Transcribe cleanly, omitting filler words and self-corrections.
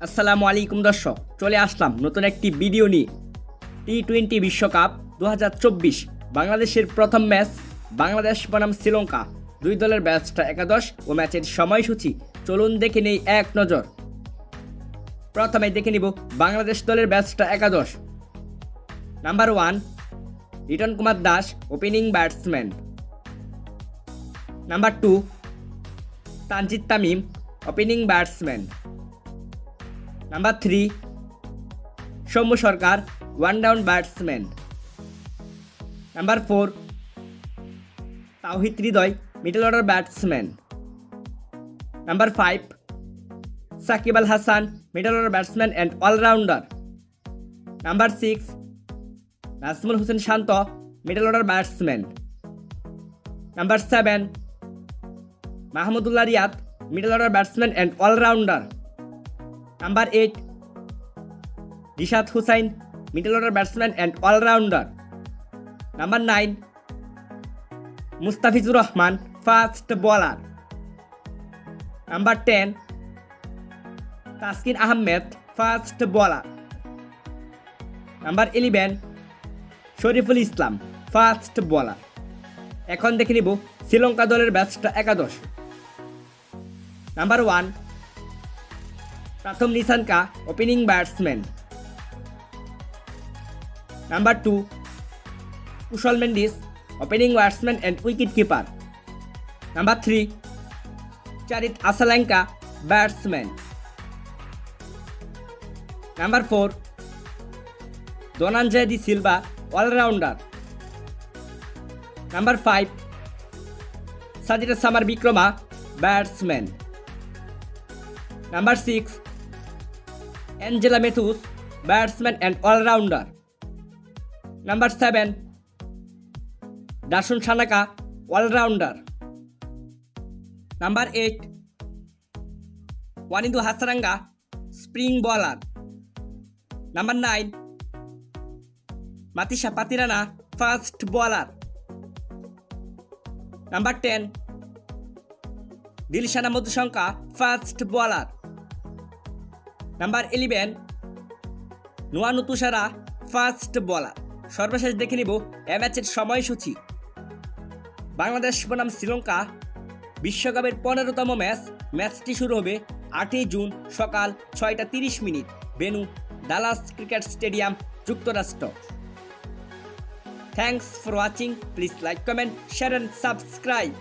আসসালামু আলাইকুম দর্শক, চলে আসলাম নতুন একটি ভিডিও নিয়ে। টি-20 বিশ্বকাপ 2024 বাংলাদেশের প্রথম ম্যাচ বাংলাদেশ বনাম শ্রীলঙ্কা। দুই দলের ম্যাচটা একাদশ ও ম্যাচের সময়সূচি চলুন দেখে নেই এক নজর। প্রথমে দেখে নিব বাংলাদেশ দলের ম্যাচটা একাদশ। Number 1 Liton Kumar Das, opening batsman. Number 2 Tanzid Tamim, opening batsman. Number 3 Soumya Sarkar, one down batsman. Number 4 Towhid Hridoy, middle order batsman. Number 5 Shakib Al Hasan, middle order batsman and allrounder. Number 6 Najmul Hossain Shanto, middle order batsman. Number 7 Mahmudullah Riyad, middle order batsman and allrounder. Number 8 Rishad Hossain, middle order batsman and allrounder. Number 9 Mustafizur Rahman, fast bowler. Number 10 Taskin Ahmed, fast bowler. Number 11 Shoriful Islam, fast bowler. এখন দেখে নিব শ্রীলঙ্কা দলের ব্যাচটা একাদশ। Number 1 প্রথম Nissanka, opening batsman. Number 2 Kusal Mendis, opening batsman and wicket keeper. Number 3 Charith Asalanka, batsman. Number 4 Dhananjaya de Silva, allrounder. Number 5 Sajid Samarawickrama, batsman. Number 6 Angelo Mathews, batsman and allrounder. Number 7 Dasun Shanaka, allrounder. Number 8 Wanindu Hasaranga, spin bowler. Number 9 Matheesha Pathirana, fast bowler. Number 10 Dilshan Madushanka, fast bowler. Number 11 Nuwan Thushara, fast bowler. সর্বশেষ দেখে নিব এ ম্যাচের সময়সূচি। বাংলাদেশ বনাম শ্রীলঙ্কা বিশ্বকাপের 15তম ম্যাচটি শুরু হবে 8 জুন সকাল 6:30। ভেন্যু ডালাস ক্রিকেট স্টেডিয়াম, যুক্তরাষ্ট্র। Thanks for watching. Please like, comment, share and subscribe.